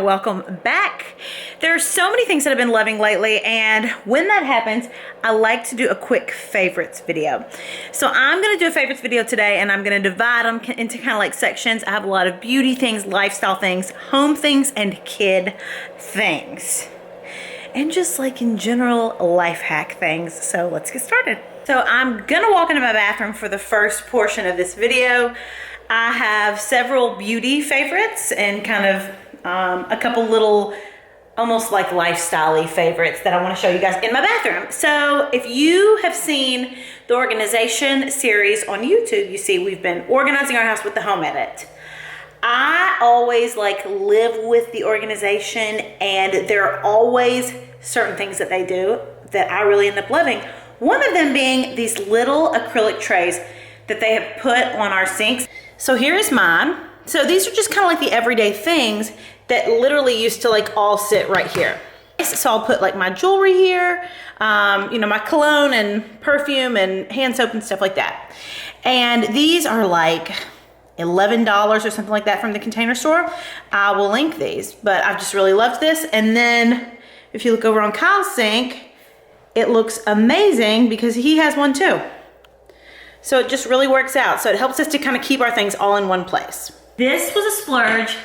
and welcome back. There are so many things that I've been loving lately, and when that happens, I like to do a quick favorites video. So I'm gonna do a favorites video today, and I'm gonna divide them into kind of like sections. I have a lot of beauty things, lifestyle things, home things, and kid things. And just like in general life hack things. So let's get started. So I'm gonna walk into my bathroom for the first portion of this video. I have several beauty favorites and kind of a couple little almost like lifestyle-y favorites that I want to show you guys in my bathroom. So if you have seen the organization series on YouTube, you see we've been organizing our house with the home edit. I always like live with the organization, and there are always certain things that they do that I really end up loving. One of them being these little acrylic trays that they have put on our sinks. So here is mine. So these are just kind of like the everyday things that literally used to like all sit right here. So I'll put like my jewelry here, you know, my cologne and perfume and hand soap and stuff like that. And these are like $11 or something like that from the Container Store. I will link these, but I've just really loved this. And then if you look over on Kyle's sink, it looks amazing because he has one too. So it just really works out. So it helps us to kind of keep our things all in one place. This was a splurge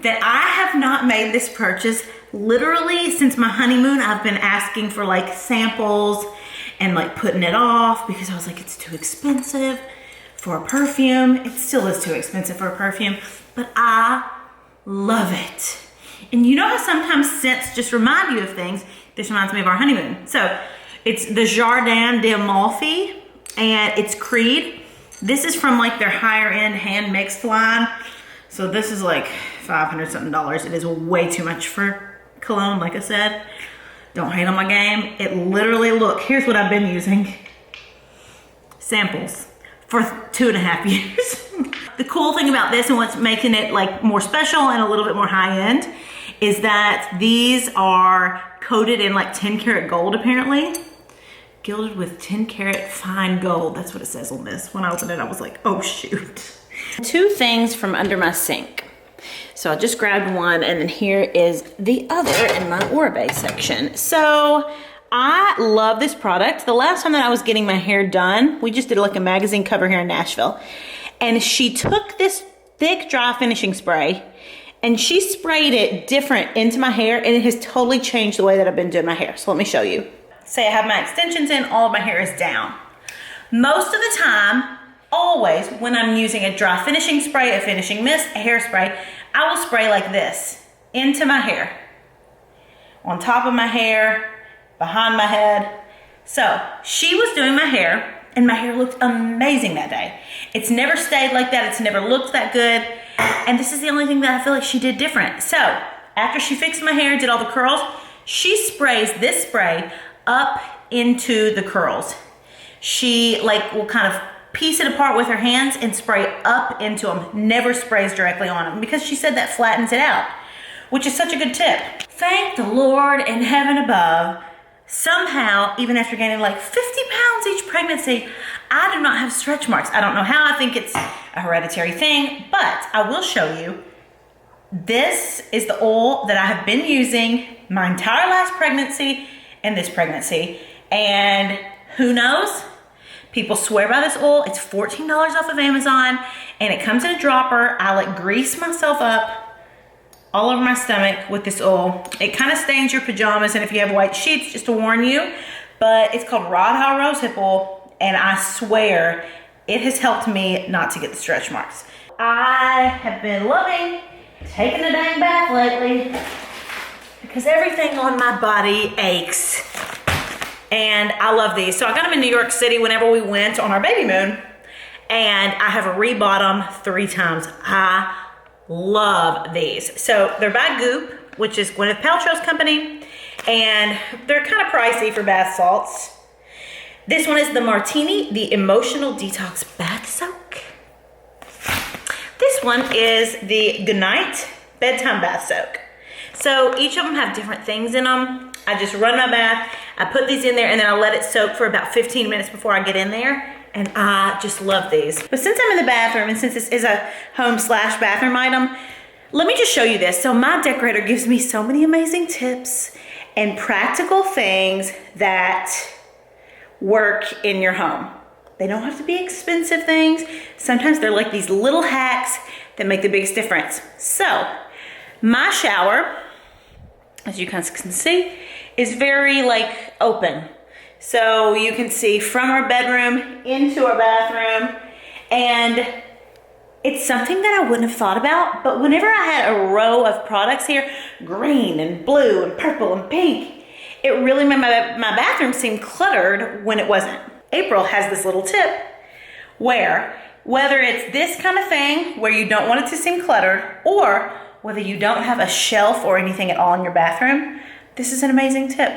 that I have not made this purchase literally since my honeymoon. I've been asking for like samples and like putting it off because I was like, it's too expensive for a perfume. It still is too expensive for a perfume, but I love it. And you know how sometimes scents just remind you of things? This reminds me of our honeymoon. So it's the Jardin d'Amalfi, and it's Creed. This is from like their higher end hand mixed line. So this is like $500 something. It is way too much for cologne, like I said. Don't hate on my game. It literally, look, here's what I've been using. Samples for 2.5 years. The cool thing about this and what's making it like more special and a little bit more high end is that these are coated in like 10 karat gold apparently. Gilded with 10 karat fine gold. That's what it says on this. When I opened it, I was like, oh shoot. Two things from under my sink. So I just grabbed one, and then here is the other in my Oribe section. So I love this product. The last time that I was getting my hair done, we just did like a magazine cover here in Nashville. And she took this thick dry finishing spray and she sprayed it different into my hair, and it has totally changed the way that I've been doing my hair. So let me show you. Say I have my extensions in, all of my hair is down. Most of the time, always, when I'm using a dry finishing spray, a finishing mist, a hairspray, I will spray like this into my hair. On top of my hair, behind my head. So she was doing my hair, and my hair looked amazing that day. It's never stayed like that. It's never looked that good. And this is the only thing that I feel like she did different. So after she fixed my hair, did all the curls, she sprays this spray up into the curls. She like will kind of piece it apart with her hands and spray up into them. Never sprays directly on them because she said that flattens it out, which is such a good tip. Thank the Lord in heaven above. Somehow, even after gaining like 50 pounds each pregnancy, I do not have stretch marks. I don't know how. I think it's a hereditary thing, but I will show you. This is the oil that I have been using my entire last pregnancy and this pregnancy, and who knows? People swear by this oil. It's $14 off of Amazon, and it comes in a dropper. I like grease myself up all over my stomach with this oil. It kind of stains your pajamas, and if you have white sheets, just to warn you, but it's called Rod High Rosehip oil, and I swear it has helped me not to get the stretch marks. I have been loving taking a dang bath lately because everything on my body aches. And I love these. So I got them in New York City whenever we went on our baby moon. And I have rebought them 3 times. I love these. So they're by Goop, which is Gwyneth Paltrow's company. And they're kind of pricey for bath salts. This one is the Martini, the Emotional Detox Bath Soak. This one is the Goodnight Bedtime Bath Soak. So each of them have different things in them. I just run my bath, I put these in there, and then I let it soak for about 15 minutes before I get in there. And I just love these. But since I'm in the bathroom, and since this is a home/bathroom item, Let me just show you this. So my decorator gives me so many amazing tips and practical things that work in your home. They don't have to be expensive things. Sometimes they're like these little hacks that make the biggest difference. So my shower, as you guys can see, is very like open. So you can see from our bedroom into our bathroom, and it's something that I wouldn't have thought about, but whenever I had a row of products here, green and blue and purple and pink, it really made my bathroom seem cluttered when it wasn't. April has this little tip where whether it's this kind of thing where you don't want it to seem cluttered, or whether you don't have a shelf or anything at all in your bathroom, this is an amazing tip.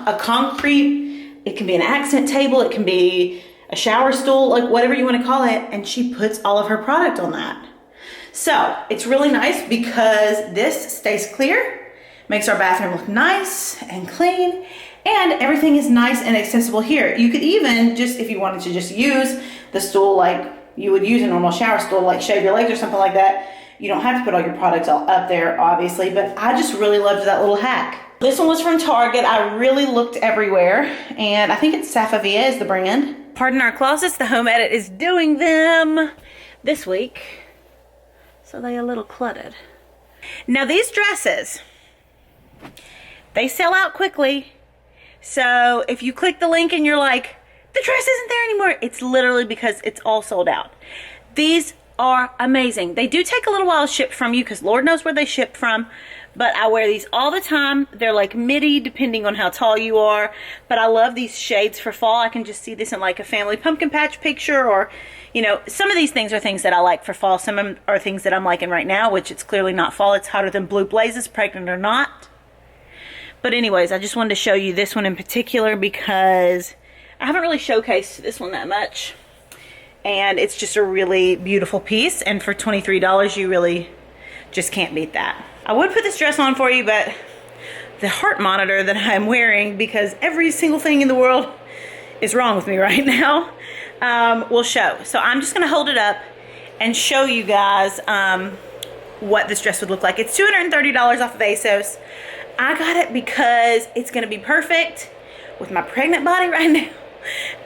A concrete, it can be an accent table, it can be a shower stool, like whatever you want to call it, and she puts all of her product on that. So it's really nice because this stays clear, makes our bathroom look nice and clean, and everything is nice and accessible here. You could even just, if you wanted to just use the stool like you would use a normal shower stool, like shave your legs or something like that, you don't have to put all your products all up there, obviously, but I just really loved that little hack. This one was from Target. I really looked everywhere, and I think it's Safavia is the brand. Pardon our closets, the home edit is doing them this week, so they're a little cluttered. Now these dresses, they sell out quickly, so if you click the link and you're like, the dress isn't there anymore, it's literally because it's all sold out. These are amazing. They do take a little while to ship from you because Lord knows where they ship from, but I wear these all the time. They're like midi depending on how tall you are, but I love these shades for fall. I can just see this in like a family pumpkin patch picture, or you know, some of these things are things that I like for fall. Some of them are things that I'm liking right now, which it's clearly not fall. It's hotter than blue blazes, pregnant or not. But anyways, I just wanted to show you this one in particular because I haven't really showcased this one that much, and it's just a really beautiful piece, and for $23 you really just can't beat that. I would put this dress on for you, but the heart monitor that I'm wearing, because every single thing in the world is wrong with me right now, will show. So I'm just gonna hold it up and show you guys what this dress would look like. It's $230 off of ASOS. I got it because it's gonna be perfect with my pregnant body right now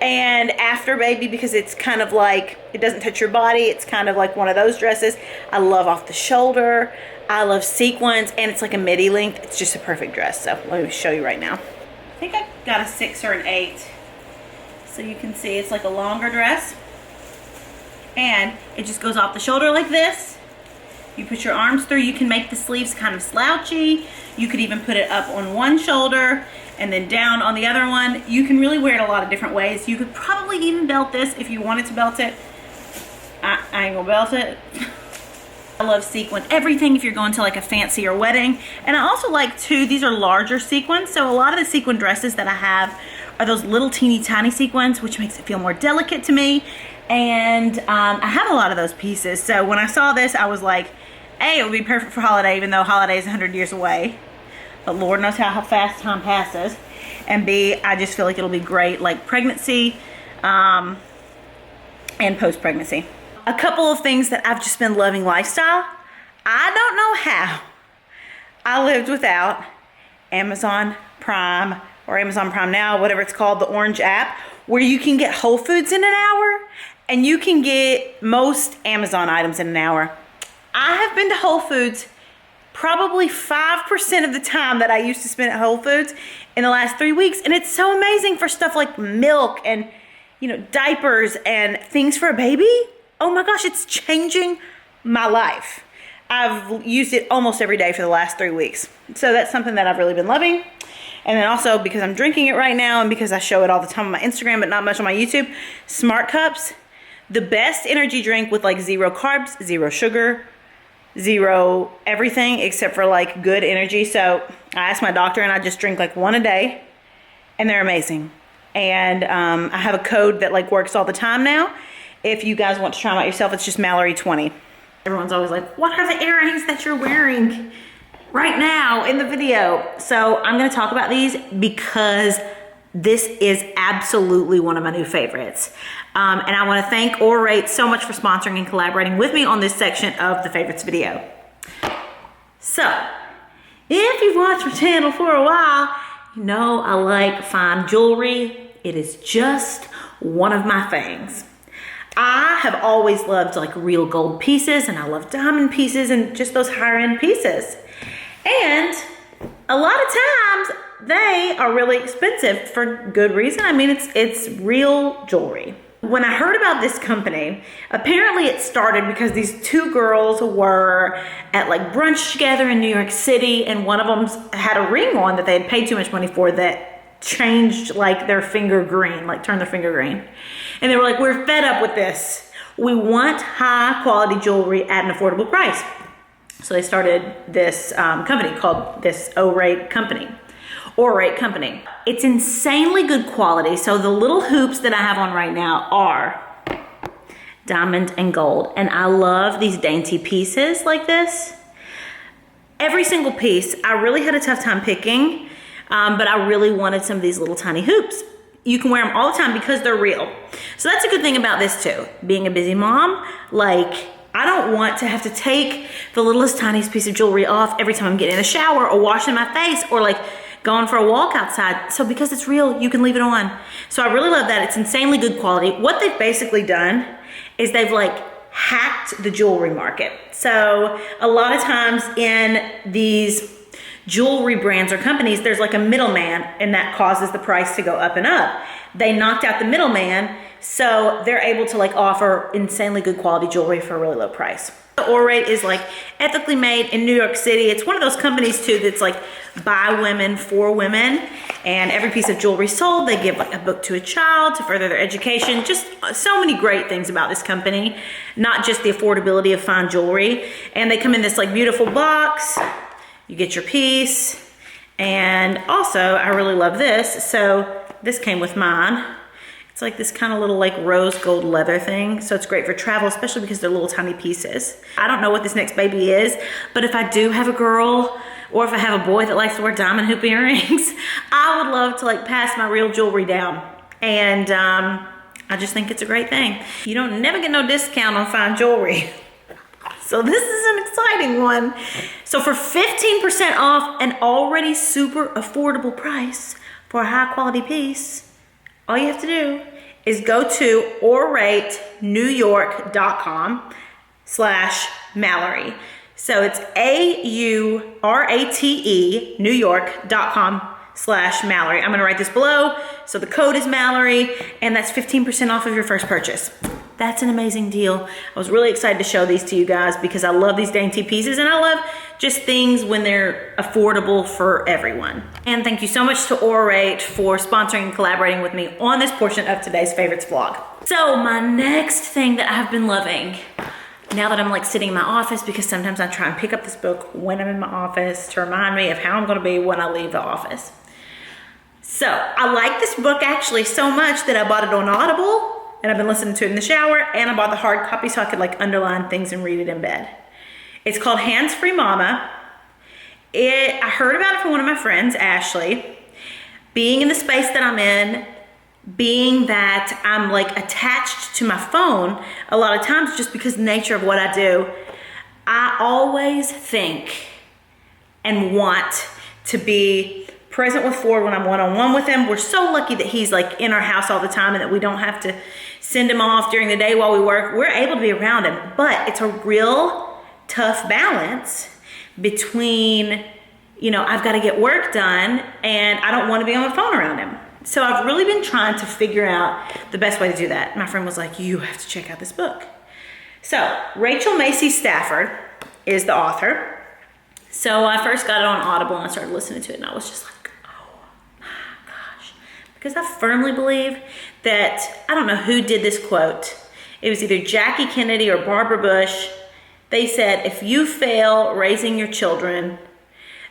and after baby, because it's kind of like, it doesn't touch your body. It's kind of like one of those dresses. I love off the shoulder. I love sequins, and it's like a midi length. It's just a perfect dress. So let me show you right now. I think I got a 6 or an 8. So you can see it's like a longer dress, and it just goes off the shoulder like this. You put your arms through. You can make the sleeves kind of slouchy. You could even put it up on one shoulder and then down on the other one. You can really wear it a lot of different ways. You could probably even belt this if you wanted to belt it. I ain't gonna belt it. I love sequin everything if you're going to like a fancier wedding. And I also like too, these are larger sequins. So a lot of the sequin dresses that I have are those little teeny tiny sequins, which makes it feel more delicate to me. And I have a lot of those pieces. So when I saw this, I was like, A, it would be perfect for holiday, even though holiday is 100 years away. But Lord knows how fast time passes. And B, I just feel like it'll be great like pregnancy and post-pregnancy. A couple of things that I've just been loving lifestyle. I don't know how I lived without Amazon Prime, or Amazon Prime Now, whatever it's called, the orange app, where you can get Whole Foods in an hour and you can get most Amazon items in an hour. I have been to Whole Foods probably 5% of the time that I used to spend at Whole Foods in the last 3 weeks, and it's so amazing for stuff like milk and, you know, diapers and things for a baby. Oh my gosh, it's changing my life. I've used it almost every day for the last 3 weeks. So that's something that I've really been loving. And then also, because I'm drinking it right now and because I show it all the time on my Instagram but not much on my YouTube, Smart Cups, the best energy drink with like 0 carbs, 0 sugar, 0 everything except for like good energy. So I asked my doctor and I just drink like 1 a day, and they're amazing. And I have a code that like works all the time now. If you guys want to try them out yourself, it's just Mallory 20. Everyone's always like, what are the earrings that you're wearing right now in the video? So I'm going to talk about these because this is absolutely one of my new favorites. And I want to thank Orate so much for sponsoring and collaborating with me on this section of the favorites video. So, if you've watched my channel for a while, you know I like fine jewelry. It is just one of my things. I have always loved like real gold pieces, and I love diamond pieces and just those higher end pieces. And a lot of times they are really expensive for good reason. I mean, it's real jewelry. When I heard about this company, apparently it started because these two girls were at like brunch together in New York City, and one of them had a ring on that they had paid too much money for that changed like their finger green, like turned their finger green. And they were like, we're fed up with this. We want high quality jewelry at an affordable price. So they started this company called this Orate company. It's insanely good quality. So the little hoops that I have on right now are diamond and gold. And I love these dainty pieces like this. Every single piece, I really had a tough time picking, but I really wanted some of these little tiny hoops. You can wear them all the time because they're real. So that's a good thing about this too. Being a busy mom, like I don't want to have to take the littlest tiniest piece of jewelry off every time I'm getting in the shower or washing my face or like going for a walk outside. So because it's real, you can leave it on. So I really love that. It's insanely good quality. What they've basically done is they've like hacked the jewelry market. So a lot of times in these jewelry brands or companies, there's like a middleman, and that causes the price to go up and up. They knocked out the middleman, so they're able to like offer insanely good quality jewelry for a really low price. Orate is like ethically made in New York City. It's one of those companies too that's like by women for women, and every piece of jewelry sold, they give like a book to a child to further their education. Just so many great things about this company, not just the affordability of fine jewelry. And they come in this like beautiful box. You get your piece, and also I really love this. So this came with mine. It's like this kind of little like rose gold leather thing. So it's great for travel, especially because they're little tiny pieces. I don't know what this next baby is, but if I do have a girl, or if I have a boy that likes to wear diamond hoop earrings, I would love to like pass my real jewelry down. And I just think it's a great thing. You don't never get no discount on fine jewelry. So this is an exciting one. So for 15% off an already super affordable price for a high quality piece, all you have to do is go to oratenewyork.com/Mallory. So it's AURATE newyork.com/Mallory. I'm gonna write this below. So the code is Mallory, and that's 15% off of your first purchase. That's an amazing deal. I was really excited to show these to you guys because I love these dainty pieces, and I love just things when they're affordable for everyone. And thank you so much to Orate for sponsoring and collaborating with me on this portion of today's favorites vlog. So my next thing that I've been loving, now that I'm like sitting in my office, because sometimes I try and pick up this book when I'm in my office to remind me of how I'm gonna be when I leave the office. So I like this book actually so much that I bought it on Audible, and I've been listening to it in the shower, and I bought the hard copy so I could like underline things and read it in bed. It's called Hands Free Mama. I heard about it from one of my friends, Ashley. Being in the space that I'm in, being that I'm like attached to my phone a lot of times just because of the nature of what I do, I always think and want to be present with Ford when I'm one-on-one with him. We're so lucky that he's like in our house all the time and that we don't have to send him off during the day while we work. We're able to be around him, but it's a real tough balance between, you know, I've got to get work done and I don't want to be on the phone around him. So I've really been trying to figure out the best way to do that. My friend was like, you have to check out this book. So Rachel Macy Stafford is the author. So I first got it on Audible and I started listening to it, and I was just like, oh my gosh. Because I firmly believe that, I don't know who did this quote. It was either Jackie Kennedy or Barbara Bush. They said, if you fail raising your children,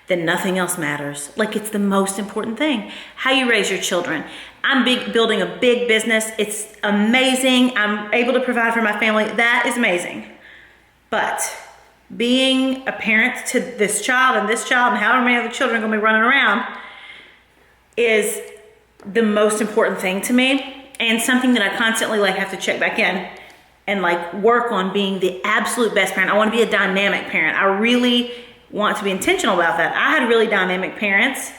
then nothing else matters. Like, it's the most important thing, how you raise your children. I'm building a big business. It's amazing. I'm able to provide for my family. That is amazing. But being a parent to this child and however many other children are gonna be running around is the most important thing to me, and something that I constantly like have to check back in and like work on being the absolute best parent. I want to be a dynamic parent. I really want to be intentional about that. I had really dynamic parents,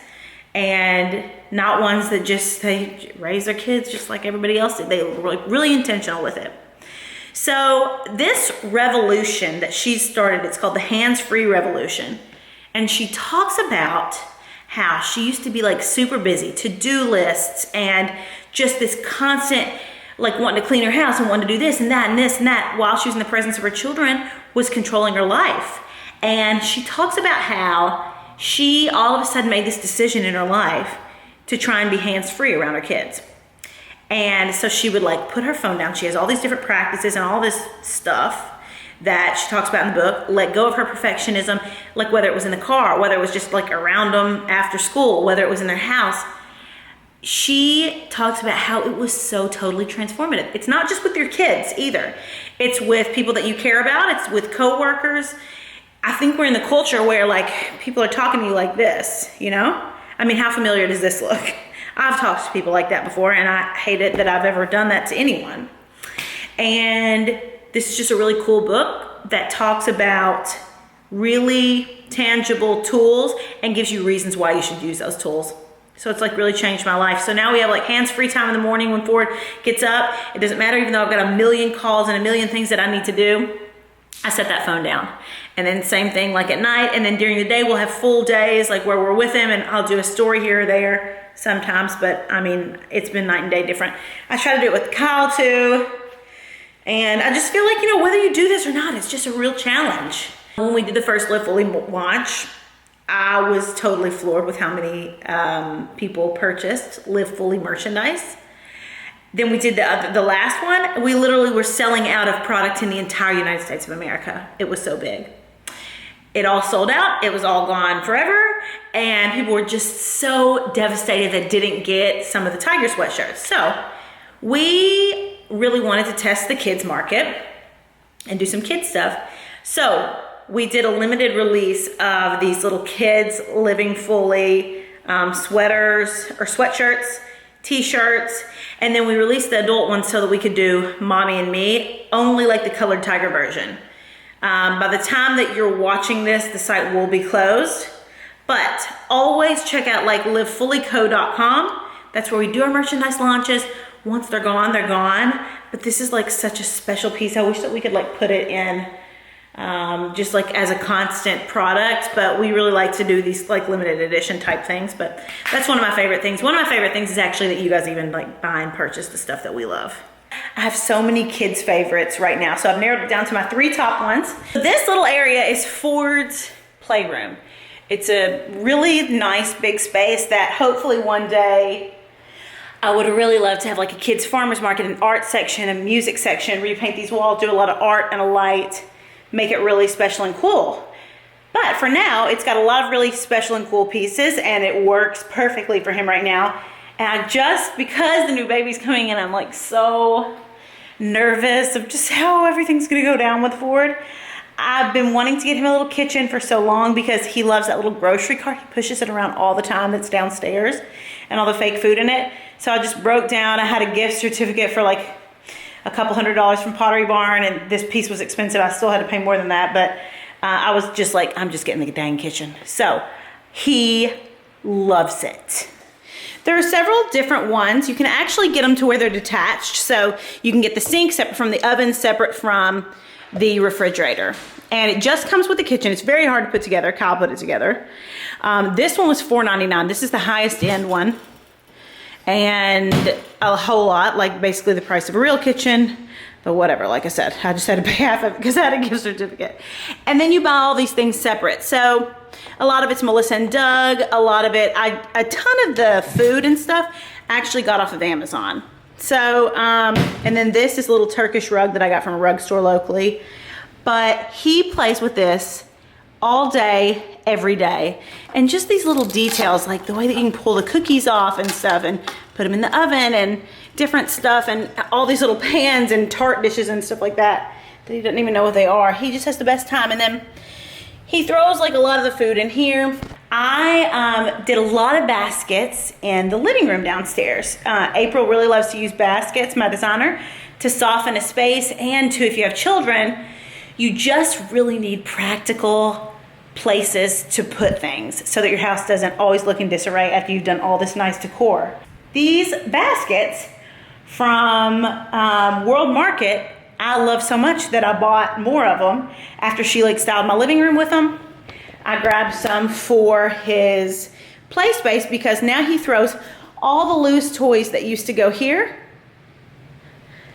and not ones that just, they raise their kids just like everybody else did. They were really intentional with it. So this revolution that she started, it's called the hands-free revolution. And she talks about how she used to be like super busy, to-do lists, and just this constant, like wanting to clean her house and wanting to do this and that and this and that, while she was in the presence of her children, was controlling her life. And she talks about how she all of a sudden made this decision in her life to try and be hands-free around her kids. And so she would like put her phone down. She has all these different practices and all this stuff that she talks about in the book. Let go of her perfectionism, like whether it was in the car, whether it was just like around them after school, whether it was in their house. She talks about how it was so totally transformative. It's not just with your kids either. It's with people that you care about. It's with coworkers. I think we're in the culture where like people are talking to you like this, you know? I mean, how familiar does this look? I've talked to people like that before, and I hate it that I've ever done that to anyone. And this is just a really cool book that talks about really tangible tools and gives you reasons why you should use those tools. So it's like really changed my life. So now we have like hands-free time in the morning when Ford gets up. It doesn't matter, even though I've got a million calls and a million things that I need to do, I set that phone down. And then same thing like at night, and then during the day we'll have full days like where we're with him, and I'll do a story here or there sometimes, but I mean, it's been night and day different. I try to do it with Kyle too. And I just feel like, you know, whether you do this or not, it's just a real challenge. When we did the first Live Fully launch, I was totally floored with how many people purchased Live Fully merchandise. Then we did the last one. We literally were selling out of product in the entire United States of America. It was so big. It all sold out. It was all gone forever. And people were just so devastated that didn't get some of the Tiger sweatshirts. So we really wanted to test the kids market and do some kids stuff. So we did a limited release of these little kids Living Fully sweaters or sweatshirts, t-shirts, and then we released the adult ones so that we could do Mommy and Me, only like the colored tiger version. By the time that you're watching this, the site will be closed, but always check out like livefullyco.com. That's where we do our merchandise launches. Once they're gone, they're gone. But this is like such a special piece. I wish that we could like put it in just like as a constant product, but we really like to do these like limited edition type things. But that's one of my favorite things. One of my favorite things is actually that you guys even like buy and purchase the stuff that we love. I have so many kids favorites right now, so I've narrowed it down to my 3 top ones. This little area is Ford's playroom. It's a really nice big space that hopefully one day I would really love to have like a kids farmers market, an art section, a music section, repaint these walls, do a lot of art and a light, make it really special and cool. But for now, it's got a lot of really special and cool pieces, and it works perfectly for him right now. And because the new baby's coming in, I'm like so nervous of just how everything's gonna go down with Ford. I've been wanting to get him a little kitchen for so long because he loves that little grocery cart. He pushes it around all the time that's downstairs and all the fake food in it. So I just broke down. I had a gift certificate for like a couple $100 from Pottery Barn, and this piece was expensive. I still had to pay more than that, but I was just like, I'm just getting the dang kitchen. So he loves it. There are several different ones. You can actually get them to where they're detached. So you can get the sink separate from the oven, separate from the refrigerator. And it just comes with the kitchen. It's very hard to put together. Kyle put it together. This one was $4.99. This is the highest end one. And a whole lot, like basically the price of a real kitchen. But whatever, like I said, I just had to pay half of it because I had a gift certificate. And then you buy all these things separate. So a lot of it's Melissa and Doug. A lot of it, a ton of the food and stuff actually got off of Amazon. So, and then this is a little Turkish rug that I got from a rug store locally. But he plays with this all day, every day. And just these little details, like the way that you can pull the cookies off and stuff and put them in the oven and different stuff, and all these little pans and tart dishes and stuff like that he doesn't even know what they are. He just has the best time. And then he throws like a lot of the food in here. I did a lot of baskets in the living room downstairs. April really loves to use baskets, my designer, to soften a space, and to, if you have children, you just really need practical places to put things so that your house doesn't always look in disarray after you've done all this nice decor. These baskets from World Market, I love so much that I bought more of them after she like styled my living room with them. I grabbed some for his play space because now he throws all the loose toys that used to go here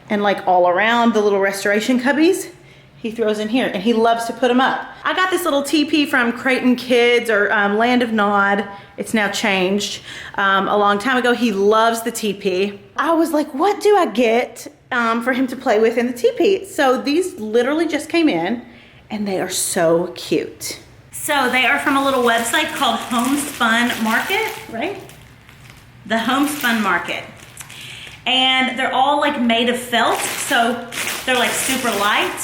and like all around the little restoration cubbies, he throws in here and he loves to put them up. I got this little teepee from Creighton Kids or Land of Nod. It's now changed. A long time ago, he loves the teepee. I was like, what do I get for him to play with in the teepee? So these literally just came in and they are so cute. So they are from a little website called Homespun Market, right? The Homespun Market. And they're all like made of felt, so they're like super light,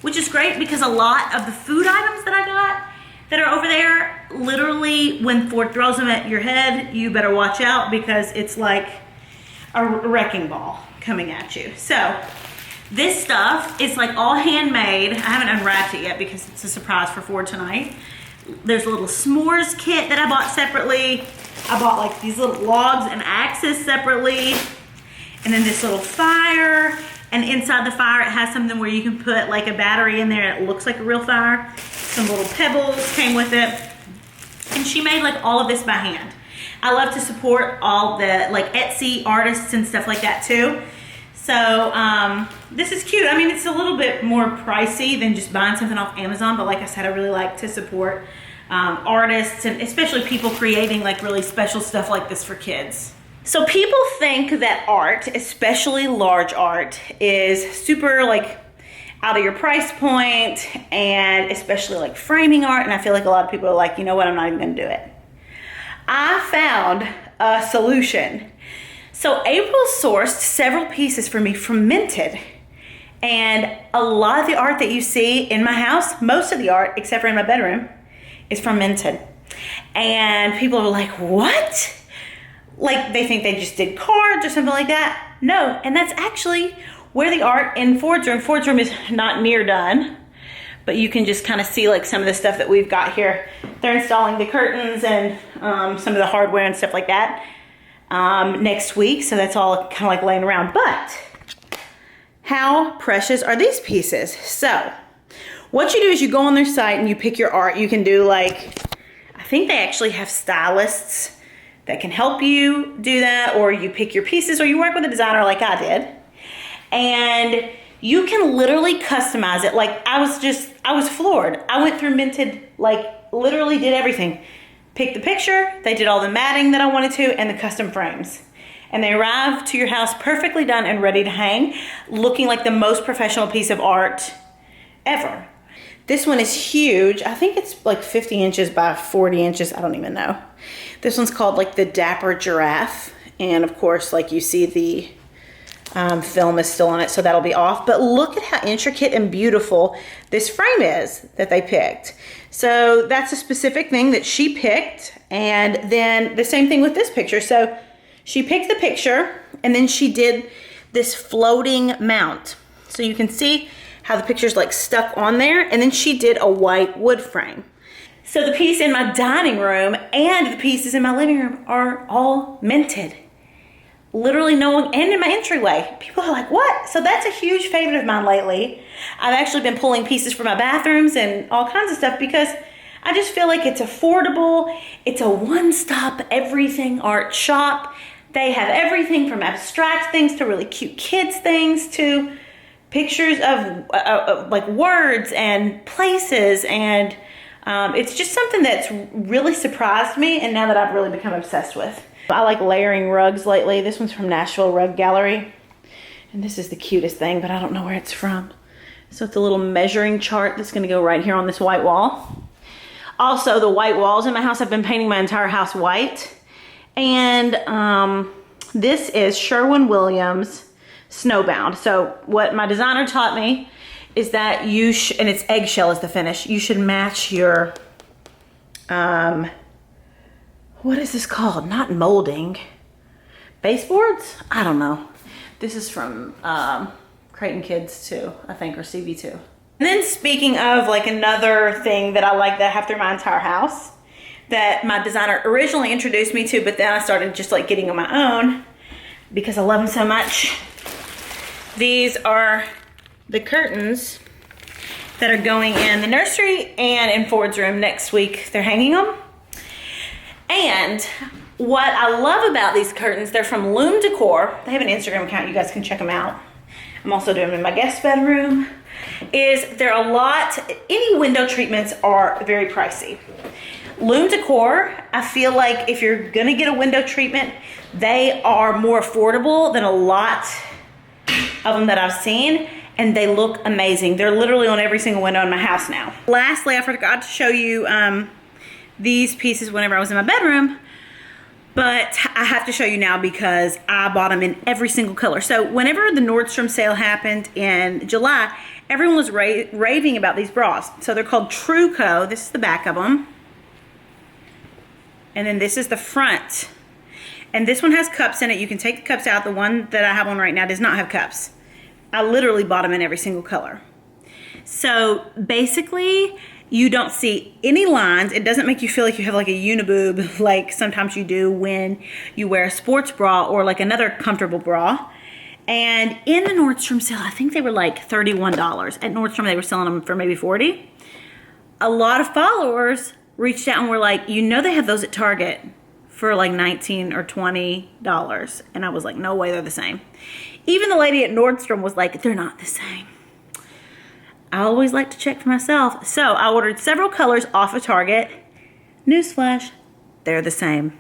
which is great because a lot of the food items that I got that are over there, literally when Ford throws them at your head, you better watch out because it's like a wrecking ball coming at you. So this stuff is like all handmade. I haven't unwrapped it yet because it's a surprise for Ford tonight. There's a little s'mores kit that I bought separately. I bought like these little logs and axes separately. And then this little fire, and inside the fire it has something where you can put like a battery in there and it looks like a real fire. Some little pebbles came with it. And she made like all of this by hand. I love to support all the like Etsy artists and stuff like that too. So this is cute. I mean, it's a little bit more pricey than just buying something off Amazon, but like I said, I really like to support artists and especially people creating like really special stuff like this for kids. So people think that art, especially large art, is super like out of your price point, and especially like framing art. And I feel like a lot of people are like, you know what, I'm not even gonna do it. I found a solution. So April sourced several pieces for me from Minted. And a lot of the art that you see in my house, most of the art, except for in my bedroom, is from Minted. And people are like, what? Like they think they just did cards or something like that. No, and that's actually where the art in Ford's room. Ford's room is not near done, but you can just kind of see like some of the stuff that we've got here. They're installing the curtains and some of the hardware and stuff like that next week. So that's all kind of like laying around. But how precious are these pieces? So what you do is you go on their site and you pick your art. You can do like, I think they actually have stylists that can help you do that, or you pick your pieces, or you work with a designer like I did. And you can literally customize it. Like I was floored. I went through Minted, like literally did everything. Picked the picture, they did all the matting that I wanted to, and the custom frames. And they arrived to your house perfectly done and ready to hang, looking like the most professional piece of art ever. This one is huge. I think it's like 50 inches by 40 inches. I don't even know. This one's called like the Dapper Giraffe. And of course, like you see the film is still on it, so that'll be off. But look at how intricate and beautiful this frame is that they picked. So that's a specific thing that she picked. And then the same thing with this picture. So she picked the picture and then she did this floating mount. So you can see how the picture's like stuck on there, and then she did a white wood frame. So the piece in my dining room and the pieces in my living room are all Minted. Literally no one, and in my entryway. People are like, what? So that's a huge favorite of mine lately. I've actually been pulling pieces for my bathrooms and all kinds of stuff because I just feel like it's affordable. It's a one-stop everything art shop. They have everything from abstract things to really cute kids things to pictures of like words and places, and it's just something that's really surprised me, and now that I've really become obsessed with. I like layering rugs lately. This one's from Nashville Rug Gallery, and this is the cutest thing, but I don't know where it's from. So it's a little measuring chart that's gonna go right here on this white wall. Also, the white walls in my house, I've been painting my entire house white, and this is Sherwin-Williams Snowbound. So what my designer taught me is that and it's eggshell is the finish. You should match your, what is this called? Not molding. Baseboards? I don't know. This is from Creighton Kids too, I think, or CV2. And then speaking of like another thing that I like that I have through my entire house that my designer originally introduced me to, but then I started just like getting on my own because I love them so much. These are the curtains that are going in the nursery and in Ford's room next week. They're hanging them. And what I love about these curtains, they're from Loom Decor. They have an Instagram account, you guys can check them out. I'm also doing them in my guest bedroom. Is they're a lot, any window treatments are very pricey. Loom Decor, I feel like if you're gonna get a window treatment, they are more affordable than a lot of them that I've seen, and they look amazing. They're literally on every single window in my house now. Lastly, I forgot to show you these pieces whenever I was in my bedroom, but I have to show you now because I bought them in every single color. So whenever the Nordstrom sale happened in July, everyone was raving about these bras. So they're called Truco. This is the back of them. And then this is the front. And this one has cups in it. You can take the cups out. The one that I have on right now does not have cups. I literally bought them in every single color. So basically, you don't see any lines. It doesn't make you feel like you have like a uniboob like sometimes you do when you wear a sports bra or like another comfortable bra. And in the Nordstrom sale, I think they were like $31. At Nordstrom, they were selling them for maybe $40. A lot of followers reached out and were like, you know they have those at Target for like $19 or $20. And I was like, no way they're the same. Even the lady at Nordstrom was like, they're not the same. I always like to check for myself. So I ordered several colors off of Target. Newsflash, they're the same.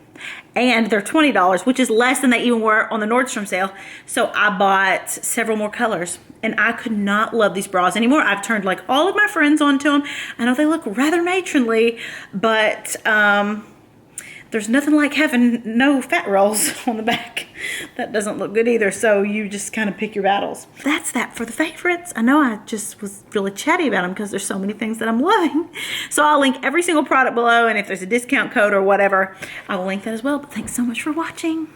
And they're $20, which is less than they even were on the Nordstrom sale. So I bought several more colors. And I could not love these bras anymore. I've turned like all of my friends onto them. I know they look rather matronly, but there's nothing like having no fat rolls on the back. That doesn't look good either, so you just kind of pick your battles. That's that for the favorites. I know I just was really chatty about them because there's so many things that I'm loving. So I'll link every single product below, and if there's a discount code or whatever, I will link that as well. But thanks so much for watching.